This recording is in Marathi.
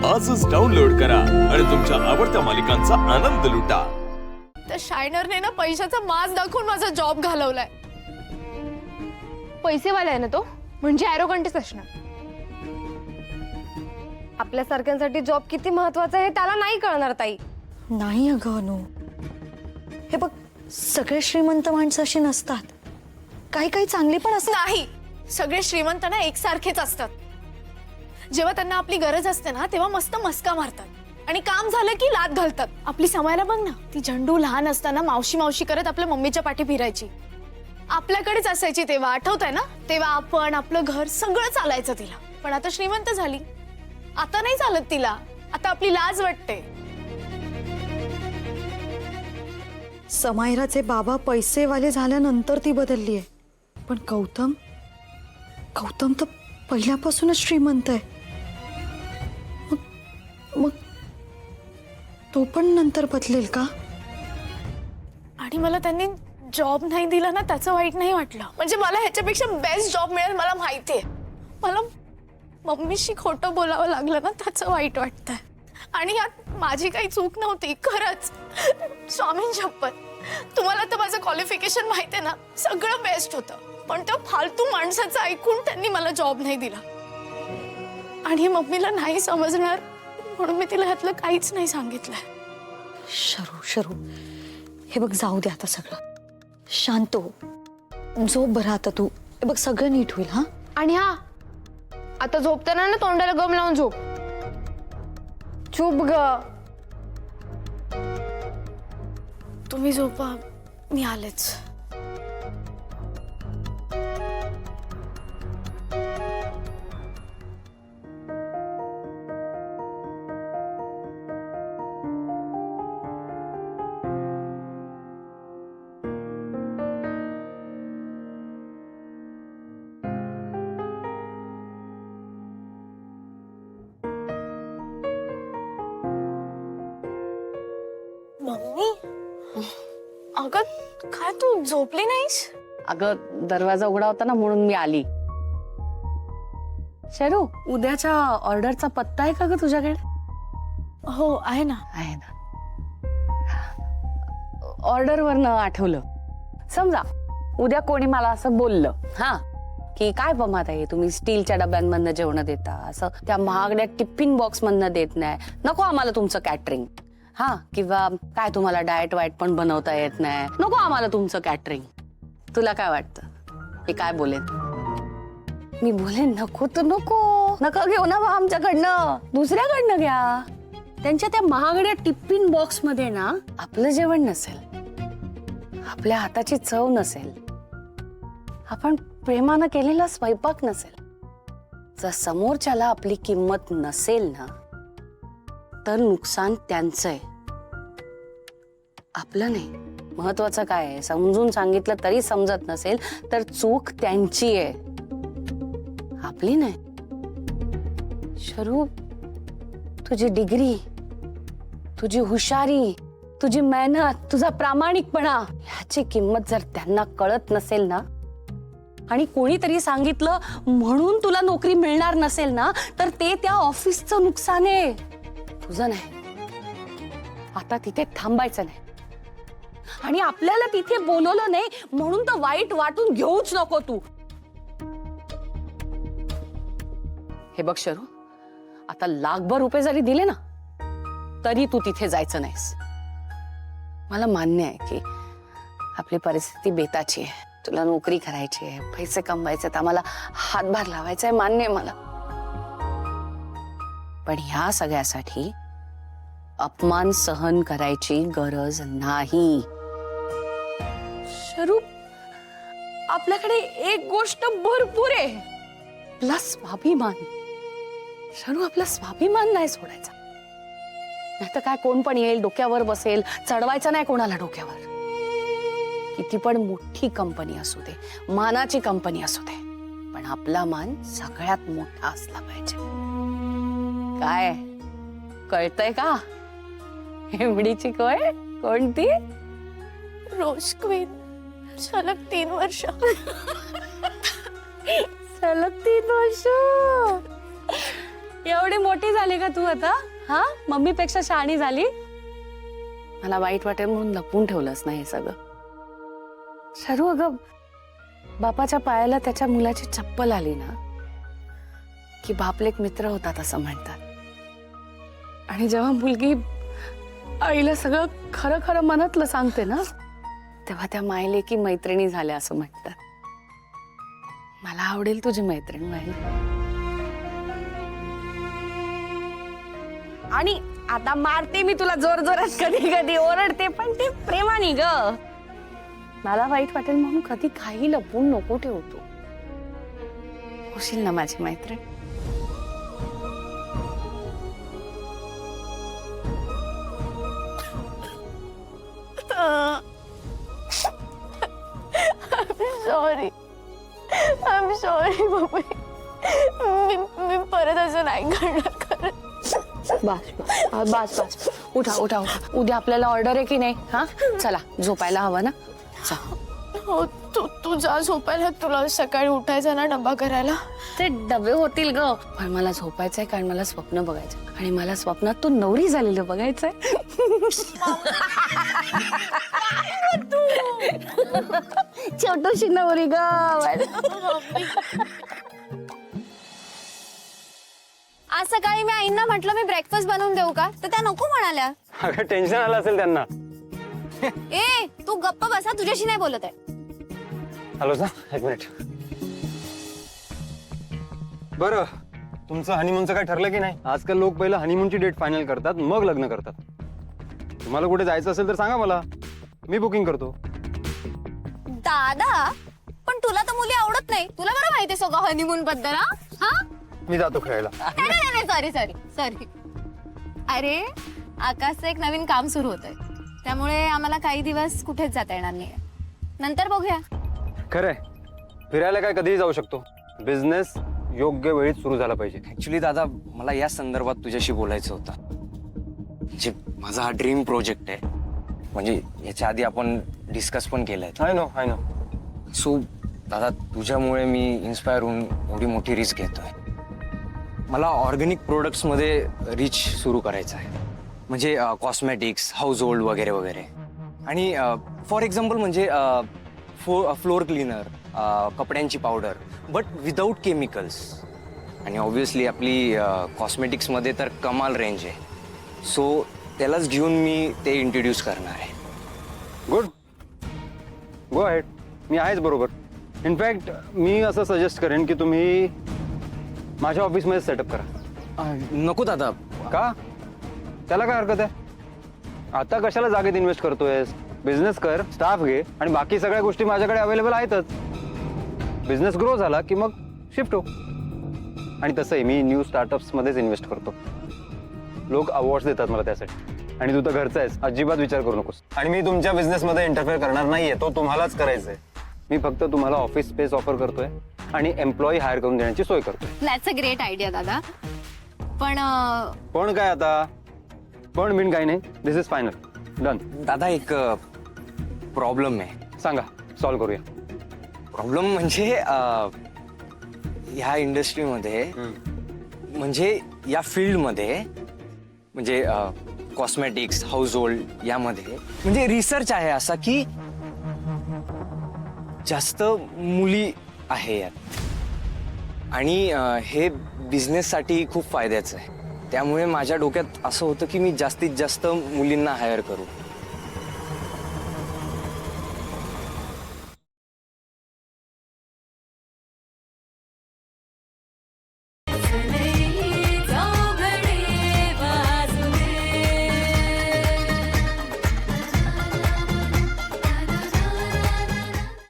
आजच डाउनलोड करा आणि तुमच्या आवडत्या मालिकांचा आनंद लुटा। त्या शायनरने ना पैशाचा माज दाखवून माझा जॉब घालवलाय। पैसेवाला आहे ना तो, म्हणजे ॲरोगंटच असणार। आपल्या सारख्यांसाठी जॉब किती महत्त्वाचा आहे त्याला नाही कळणार ताई। नाही अगं अनु, हे बघ सगळे श्रीमंत माणसं अशी नसतात, काही काही चांगली पण असतात। नाही, सगळे श्रीमंत ना एकसारखेच असतात। जेव्हा त्यांना आपली गरज असते ना तेव्हा मस्त मस्का मारतात आणि काम झालं की लात घालतात। आपली समायला बघ ना, ती झंडू लहान असताना मावशी मावशी करत आपल्या मम्मीच्या पाठी फिरायची, आपल्याकडेच असायची तेव्हा, आठवतंय ना? तेव्हा आपण आपलं घर सगळं चालायचं तिला। पण आता श्रीमंत झाली, आता नाही चालत तिला, आता आपली लाज वाटते। समायराचे बाबा पैसेवाले झाल्यानंतर ती बदलली आहे, पण गौतम तर पहिल्यापासूनच श्रीमंत आहे। मग तो पण नंतर बदलेल का? आणि मला त्यांनी जॉब नाही दिला ना त्याचं वाईट नाही वाटलं, म्हणजे मला ह्याच्यापेक्षा बेस्ट जॉब मिळेल मला माहितीये। मला मम्मीशी खोटं बोलावं लागलं ना त्याचं वाईट वाटतंय। आणि यात माझी काही चूक नव्हती खरंच, स्वामींची शपथ। तुम्हाला तर माझं क्वालिफिकेशन माहिती आहे ना, सगळं बेस्ट होतं, पण त्या फालतू माणसाचं ऐकून त्यांनी मला जॉब नाही दिला। आणि मम्मीला नाही समजणार म्हणून मी तिला ह्यातलं काहीच नाही सांगितलंय। शरू हे बघ, जाऊ दे आता सगळं, शांत हो, झोप बरं आता तू। हे बघ सगळं नीट होईल। हा, आणि हा, आता झोपताना ना तोंडाला गम लावून झोप। चुप ग। तुम्ही झोपा, मी आलेच। मम्मी, अगं काय तू झोपली नाहीस? अगं दरवाजा उघडा होता ना म्हणून मी आली। शरू, उद्याच्या ऑर्डरचा पत्ता आहे का ग तुझ्याकडे? हो आहे ना। आहे ना। ऑर्डरवरनं आठवलं, समजा उद्या कोणी मला असं बोललं हा की काय पमात आहे, तुम्ही स्टीलच्या डब्यांमधनं जेवण देता, असं त्या महागड्या टिफिन बॉक्स मधनं देत नाही, नको आम्हाला तुमचं कॅटरिंग, हा, किंवा काय तुम्हाला डाएट वाईट पण बनवता येत नाही, नको आम्हाला तुमचं कॅटरिंग, तुला काय वाटतं हे काय बोलेन? मी बोलेन नको तर नका घेऊ ना आमच्याकडनं, दुसऱ्याकडनं घ्या। त्यांच्या त्या महागड्या टिफिन बॉक्स मध्ये ना आपलं जेवण नसेल, आपल्या हाताची चव नसेल, आपण प्रेमानं केलेला स्वयंपाक नसेल, जर समोरच्याला आपली किंमत नसेल ना तर नुकसान त्यांचं आहे, आपलं नाही। महत्वाचं काय आहे, समजून सांगितलं तरी समजत नसेल तर चूक त्यांची आहे, आपली नाही। शरू, तुझी डिग्री, तुझी हुशारी, तुझी मेहनत, तुझा प्रामाणिकपणा ह्याची किंमत जर त्यांना कळत नसेल ना, आणि कोणीतरी सांगितलं म्हणून तुला नोकरी मिळणार नसेल ना, तर ते त्या ऑफिसचं नुकसान आहे, तुझं नाही। आता तिथे थांबायचं नाही, आणि आपल्याला तिथे बोलवलं नाही म्हणून तर वाईट वाटून घेऊच नको तू। हे बघ शरू, आता लाखभर रुपये जरी दिले ना तरी तू तिथे जायचं नाहीस। मला मान्य आहे की आपली परिस्थिती बेताची आहे, तुला नोकरी करायची आहे, पैसे कमवायचे, आम्हाला हातभार लावायचा आहे, मान्य आहे मला, पण ह्या सगळ्यासाठी अपमान सहन करायची गरज नाही। शरू, आपल्याकडे एक गोष्ट भरपूर आहे, आपला स्वाभिमान। शरू, आपला स्वाभिमान नाही सोडायचा, नाहीतर काय कोण पण येईल डोक्यावर बसेल, चढवायचं नाही कोणाला डोक्यावर। किती पण मोठी कंपनी असू दे, मानाची कंपनी असू दे, पण आपला मान सगळ्यात मोठा असला पाहिजे। काय कळतंय का? एवढीची कळ कोणती? रोज क्वीन, सलग 3 वर्ष। सलग 3 वर्ष। एवढी मोठी झाली का तू आता? हा, मम्मीपेक्षा शहाणी झाली. मला वाईट वाटेल म्हणून लपून ठेवलंच नाही हे सगळं. शरू, अगं बापाच्या पायाला त्याच्या मुलाची चप्पल आली ना की बापलेक मित्र होतात असं म्हणतात. आणि जेव्हा मुलगी आईला सगळं खरं खरं मनातलं सांगते ना तेव्हा त्या मायलेकी मैत्रिणी झाल्या असं म्हणतात. मला आवडेल तुझी मैत्रीण व्हायला. आणि आता मारते मी तुला जोर जोरात, कधी कधी ओरडते, पण ते प्रेमाने ग. मला वाईट वाटेल म्हणून कधी काही लपून नको ठेवतो. होशील ना माझी मैत्रीण? Sorry, I am sorry mummy. मी परत असं नाही करणार खरं. बस बस बस, उठा उठा उठा. उद्या आपल्याला ऑर्डर आहे की नाही? हा, चला झोपायला हवं ना. हो, तू जा झोपायला. तुला सकाळी उठायचं ना डब्बा करायला. ते डबे होतील ग, पण मला झोपायचंय कारण मला स्वप्न बघायचं. आणि मला स्वप्नात तू नवरी झालेलं बघायचंय. छोटूशी नवरी ग. आज सकाळी मी आईंना म्हटलं मी ब्रेकफास्ट बनवून देऊ का, तर त्या नको म्हणाल्या. अगं टेन्शन आलं असेल त्यांना. ए तू गप्प बसा, तुझ्याशी नाही बोलत आहे. हॅलो सर, एक मिनिट. बरं, तुमचं हनीमूनचं काय ठरलं की नाही? आजकाल लोक पहिलं हनीमूनची डेट फायनल करतात, मग लग्न करतात. तुम्हाला कुठे जायचं असेल तर सांगा मला, मी बुकिंग करतो. दादा, पण तुला तर मुली आवडत नाही. तुला बरं माहिती सगळं हनीमून बद्दल. हा, मी जातो खेळायला. नाही, सॉरी सॉरी सॉरी. अरे आकाशचं एक नवीन काम सुरू होतंय, त्यामुळे आम्हाला काही दिवस कुठेच जाता येणार नाही. नंतर बघूया. खरंय, फिरायला काय कधीही जाऊ शकतो. बिझनेस योग्य वेळीच सुरू झाला पाहिजे. ऍक्च्युली दादा, मला या संदर्भात तुझ्याशी बोलायचं होतं. म्हणजे माझा हा ड्रीम प्रोजेक्ट आहे. म्हणजे याच्या आधी आपण डिस्कस पण केलंय. I know. सो दादा, तुझ्यामुळे मी इन्स्पायर होऊन एवढी मोठी रिस्क घेतोय. मला ऑर्गॅनिक प्रोडक्ट्समध्ये रिच सुरू करायचं आहे. म्हणजे कॉस्मेटिक्स, हाऊस होल्ड वगैरे वगैरे. आणि फॉर एक्झाम्पल म्हणजे फ्लोअर क्लीनर, कपड्यांची पावडर, बट विदाऊट केमिकल्स. आणि ऑब्व्हियसली आपली कॉस्मेटिक्समध्ये तर कमाल रेंज आहे. सो त्यालाच घेऊन मी ते इंट्रोड्यूस करणार आहे. Good, go ahead. मी आहेच बरोबर. इनफॅक्ट मी असं सजेस्ट करेन की तुम्ही माझ्या ऑफिसमध्ये सेटअप करा. नको दादा. का? त्याला काय हरकत आहे? आता कशाला जागेत इन्व्हेस्ट करतोयस? बिझनेस कर, स्टाफ घे, आणि बाकी सगळ्या गोष्टी माझ्याकडे अवेलेबल आहेतच. बिझनेस ग्रो झाला की मग शिफ्ट हो. आणि तसंही मी न्यू स्टार्टअप्समध्येच इन्व्हेस्ट करतो. लोक अवॉर्ड्स देतात मला त्यासाठी. आणि तू तर घरचा आहेस, अजिबात विचार करू नकोस. आणि मी तुमच्या बिझनेसमध्ये इंटरफेअर करणार नाहीये, तो तुम्हालाच करायचा आहे. मी फक्त तुम्हाला ऑफिस स्पेस ऑफर करतोय आणि एम्प्लॉई हायर करून देण्याची सोय करतोय. दॅट्स अ ग्रेट आयडिया दादा. पण काय आता? पण बिन काही नाही. दिस इज फायनल, डन. दादा, एक प्रॉब्लेम आहे. सांगा, सॉल्व्ह करूया. प्रॉब्लेम म्हणजे ह्या इंडस्ट्रीमध्ये, म्हणजे या फील्डमध्ये, म्हणजे कॉस्मेटिक्स, हाऊस होल्ड यामध्ये म्हणजे रिसर्च आहे असा की जास्त मुली आहे यात. आणि हे बिझनेससाठी खूप फायद्याचं आहे. त्यामुळे माझ्या डोक्यात असं होतं की मी जास्तीत जास्त मुलींना हायर करू.